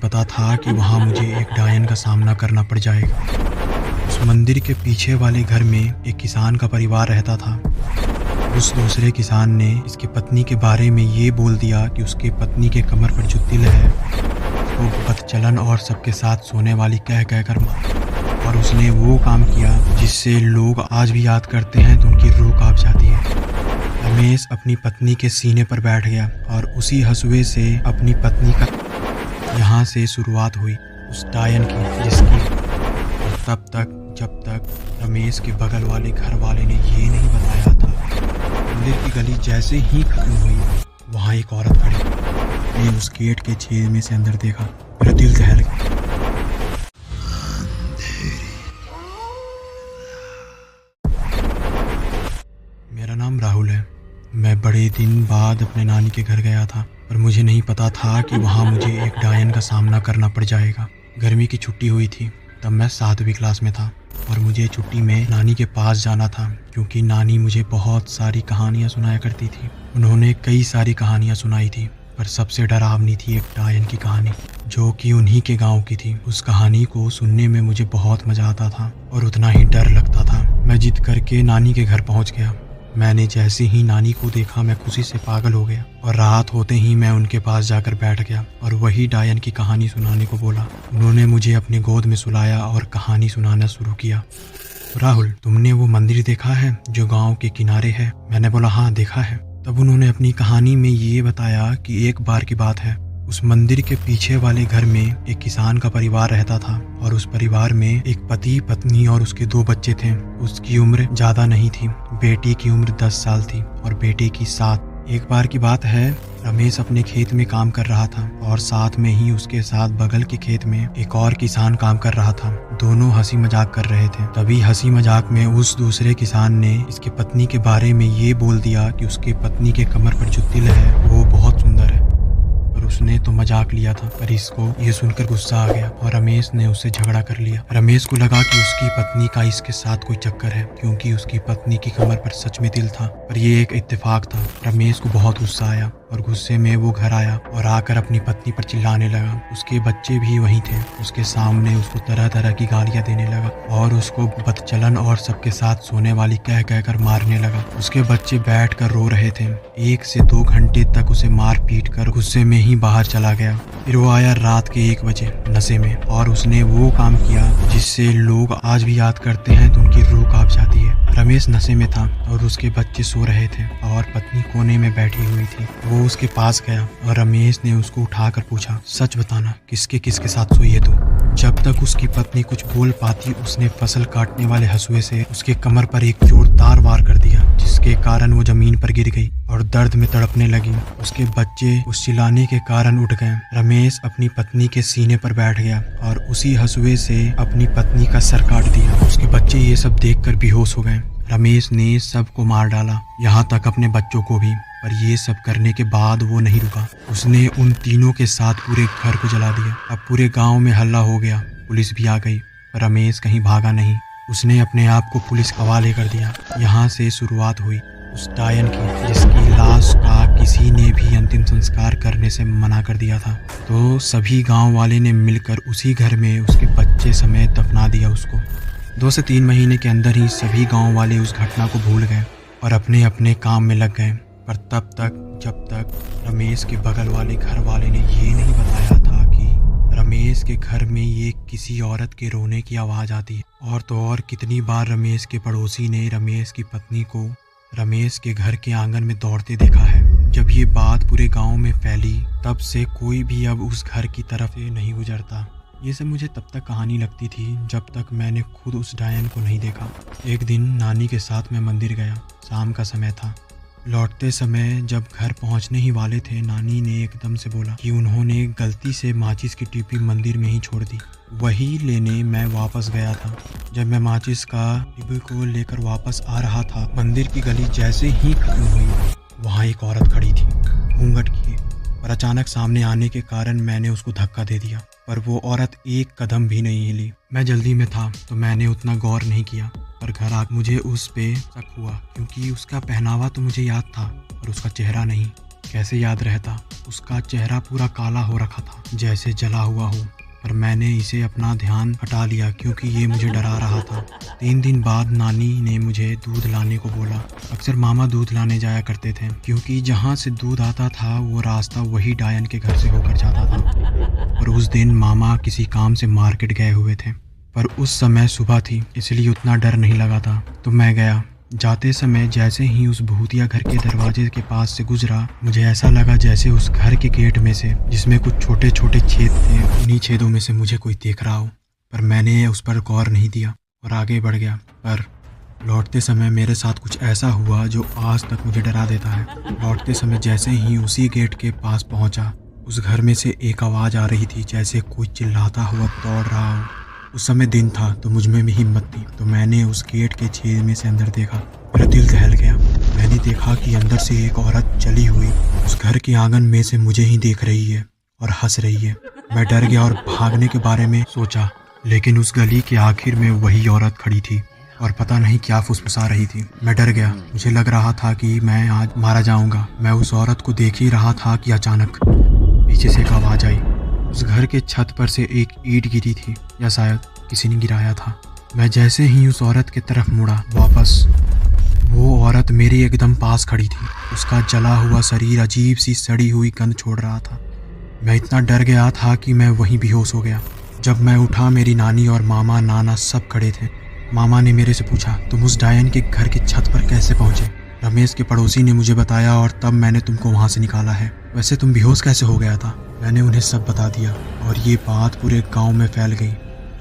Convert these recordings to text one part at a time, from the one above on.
पता था कि वहाँ मुझे एक डायन का सामना करना पड़ जाएगा। उस मंदिर के पीछे वाले घर में एक किसान का परिवार रहता था। उस दूसरे किसान ने इसकी पत्नी के बारे में ये बोल दिया कि उसके पत्नी के कमर पर जो तिल है वो बदचलन और सबके साथ सोने वाली कह कर मारा। और उसने वो काम किया जिससे लोग आज भी याद करते हैं तो उनकी रूह कांप जाती है। रमेश अपनी पत्नी के सीने पर बैठ गया और उसी हंसुए से अपनी पत्नी का यहाँ से शुरुआत हुई उस डायन की, जिसकी तब तक जब तक रमेश के बगल वाले घर वाले ने ये नहीं बताया था। मंदिर की गली जैसे ही खत्म हुई वहाँ एक औरत खड़ी। मैंने उस गेट के छेद में से अंदर देखा, मेरा दिल दहल गया। मेरा नाम राहुल है। मैं बड़े दिन बाद अपने नानी के घर गया था, पर मुझे नहीं पता था कि वहाँ मुझे एक डायन का सामना करना पड़ जाएगा। गर्मी की छुट्टी हुई थी, तब मैं 7वीं क्लास में था और मुझे छुट्टी में नानी के पास जाना था, क्योंकि नानी मुझे बहुत सारी कहानियाँ सुनाया करती थी। उन्होंने कई सारी कहानियाँ सुनाई थी, पर सबसे डरावनी थी एक डायन की कहानी, जो कि उन्हीं के गांव की थी। उस कहानी को सुनने में मुझे बहुत मजा आता था और उतना ही डर लगता था। मैं जिद करके नानी के घर पहुंच गया। मैंने जैसे ही नानी को देखा मैं खुशी से पागल हो गया और रात होते ही मैं उनके पास जाकर बैठ गया और वही डायन की कहानी सुनाने को बोला। उन्होंने मुझे अपने गोद में सुलाया और कहानी सुनाना शुरू किया। राहुल, तुमने वो मंदिर देखा है जो गांव के किनारे है? मैंने बोला हाँ, देखा है। तब उन्होंने अपनी कहानी में ये बताया कि एक बार की बात है, उस मंदिर के पीछे वाले घर में एक किसान का परिवार रहता था और उस परिवार में एक पति, पत्नी और उसके 2 बच्चे थे। उसकी उम्र ज्यादा नहीं थी। बेटी की उम्र 10 साल थी और बेटे की 7। एक बार की बात है, रमेश अपने खेत में काम कर रहा था और साथ में ही उसके साथ बगल के खेत में एक और किसान काम कर रहा था। दोनों हंसी मजाक कर रहे थे। तभी हंसी मजाक में उस दूसरे किसान ने इसकी पत्नी के बारे में ये बोल दिया कि उसके पत्नी के कमर पर जो तिल है वो बहुत सुंदर है। और उसने तो मजाक लिया था, पर इसको ये सुनकर गुस्सा आ गया और रमेश ने उससे झगड़ा कर लिया। रमेश को लगा कि उसकी पत्नी का इसके साथ कोई चक्कर है, क्योंकि उसकी पत्नी की कमर पर सच में तिल था, पर ये एक इत्तेफाक था। रमेश को बहुत गुस्सा आया और गुस्से में वो घर आया और आकर अपनी पत्नी पर चिल्लाने लगा। उसके बच्चे भी वहीं थे। उसके सामने उसको तरह तरह की गालियां देने लगा और उसको बदचलन और सबके साथ सोने वाली कह कर मारने लगा। उसके बच्चे बैठ कर रो रहे थे। 1 से 2 घंटे तक उसे मार पीट कर गुस्से में ही बाहर चला गया। फिर वो आया रात के 1 बजे नशे में और उसने वो काम किया जिससे लोग आज भी याद करते हैं तो उनकी रूह कांप जाती है। रमेश नशे में था और उसके बच्चे सो रहे थे और पत्नी कोने में बैठी हुई थी। वो उसके पास गया और रमेश ने उसको उठाकर पूछा, सच बताना, किसके किसके साथ सोई है तू? जब तक उसकी पत्नी कुछ बोल पाती, उसने फसल काटने वाले हंसुए से उसके कमर पर एक जोरदार वार कर दिया, जिसके कारण वो जमीन पर गिर गई और दर्द में तड़पने लगी। उसके बच्चे उस चिल्लाने के कारण उठ गए। रमेश अपनी पत्नी के सीने पर बैठ गया और उसी हंसुए से अपनी पत्नी का सर काट दिया। उसके बच्चे ये सब देखकर बेहोश हो गए। रमेश ने सबको मार डाला, यहाँ तक अपने बच्चों को भी। पर ये सब करने के बाद वो नहीं रुका। उसने उन तीनों के साथ पूरे घर को जला दिया। अब पूरे गांव में हल्ला हो गया। पुलिस भी आ गई, पर रमेश कहीं भागा नहीं। उसने अपने आप को पुलिस के हवाले कर दिया। यहाँ से शुरुआत हुई उस डायन की, जिसकी लाश का किसी ने भी अंतिम संस्कार करने से मना कर दिया था। तो सभी गांव वाले ने मिलकर उसी घर में उसके बच्चे समेत दफना दिया उसको। 2 से 3 महीने के अंदर ही सभी गांव वाले उस घटना को भूल गए और अपने अपने काम में लग गए। पर तब तक जब तक रमेश के बगल वाले घर वाले ने ये नहीं बताया था कि रमेश के घर में ये किसी औरत के रोने की आवाज़ आती है। और तो और कितनी बार रमेश के पड़ोसी ने रमेश की पत्नी को रमेश के घर के आंगन में दौड़ते देखा है। जब ये बात पूरे गांव में फैली, तब से कोई भी अब उस घर की तरफ नहीं गुजरता। ये सब मुझे तब तक कहानी लगती थी जब तक मैंने खुद उस डायन को नहीं देखा। एक दिन नानी के साथ मैं मंदिर गया। शाम का समय था। लौटते समय जब घर पहुंचने ही वाले थे, नानी ने एकदम से बोला कि उन्होंने गलती से माचिस की टिप्पी मंदिर में ही छोड़ दी। वही लेने मैं वापस गया था। जब मैं माचिस का टिप्पी को लेकर वापस आ रहा था, मंदिर की गली जैसे ही खत्म हुई वहाँ एक औरत खड़ी थी, घूंघट किए। पर अचानक सामने आने के कारण मैंने उसको धक्का दे दिया, पर वो औरत एक कदम भी नहीं हिली। मैं जल्दी में था तो मैंने उतना गौर नहीं किया, पर घर आकर मुझे उस पे शक हुआ, क्योंकि उसका पहनावा तो मुझे याद था पर उसका चेहरा नहीं। कैसे याद रहता। उसका चेहरा पूरा काला हो रखा था, जैसे जला हुआ हो। पर मैंने इसे अपना ध्यान हटा लिया क्योंकि ये मुझे डरा रहा था। 3 दिन बाद नानी ने मुझे दूध लाने को बोला। अक्सर मामा दूध लाने जाया करते थे क्योंकि जहाँ से दूध आता था वो रास्ता वही डायन के घर से होकर जाता था। और उस दिन मामा किसी काम से मार्केट गए हुए थे, पर उस समय सुबह थी इसलिए उतना डर नहीं लगा था। तो मैं गया। जाते समय जैसे ही उस भूतिया घर के दरवाजे के पास से गुजरा, मुझे ऐसा लगा जैसे उस घर के गेट में से, जिसमें कुछ छोटे छोटे छेद थे, उन्हीं छेदों में से मुझे कोई देख रहा हो। पर मैंने उस पर गौर नहीं दिया और आगे बढ़ गया। पर लौटते समय मेरे साथ कुछ ऐसा हुआ जो आज तक मुझे डरा देता है। लौटते समय जैसे ही उसी गेट के पास पहुंचा, उस घर में से एक आवाज़ आ रही थी जैसे कोई चिल्लाता हुआ दौड़ रहा हो। उस समय दिन था तो मुझ में भी हिम्मत थी, तो मैंने उस गेट के छेद में से अंदर देखा। मेरा दिल दहल गया। मैंने देखा कि अंदर से एक औरत चली हुई उस घर के आंगन में से मुझे ही देख रही है और हंस रही है। मैं डर गया और भागने के बारे में सोचा, लेकिन उस गली के आखिर में वही औरत खड़ी थी और पता नहीं क्या फुसफुसा रही थी। मैं डर गया। मुझे लग रहा था कि मैं आज मारा जाऊंगा। मैं उस औरत को देख ही रहा था कि अचानक पीछे से एक आवाज़ आई। उस घर के छत पर से एक ईंट गिरी थी, या शायद किसी ने गिराया था। मैं जैसे ही उस औरत की तरफ मुड़ा वापस, वो औरत मेरे एकदम पास खड़ी थी। उसका जला हुआ शरीर अजीब सी सड़ी हुई गंध छोड़ रहा था। मैं इतना डर गया था कि मैं वहीं बेहोश हो गया। जब मैं उठा, मेरी नानी और मामा नाना सब खड़े थे। मामा ने मेरे से पूछा, तुम उस डायन के घर की छत पर कैसे पहुंचे? रमेश के पड़ोसी ने मुझे बताया और तब मैंने तुमको वहाँ से निकाला है। वैसे तुम बेहोश कैसे हो गया था? मैंने उन्हें सब बता दिया और ये बात पूरे गांव में फैल गई।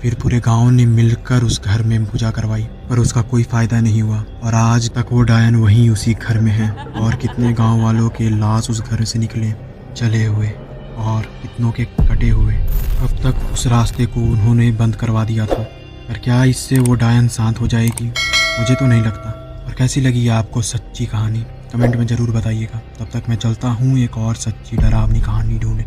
फिर पूरे गांव ने मिलकर उस घर में पूजा करवाई, पर उसका कोई फायदा नहीं हुआ और आज तक वो डायन वहीं उसी घर में है। और कितने गांव वालों के लाश उस घर से निकले, जले हुए, और कितनों के कटे हुए। अब तक उस रास्ते को उन्होंने बंद करवा दिया था। पर क्या इससे वो डायन शांत हो जाएगी? मुझे तो नहीं लगता। और कैसी लगी आपको सच्ची कहानी? कमेंट में ज़रूर बताइएगा। तब तक मैं चलता हूँ एक और सच्ची डरावनी कहानी ढूंढने।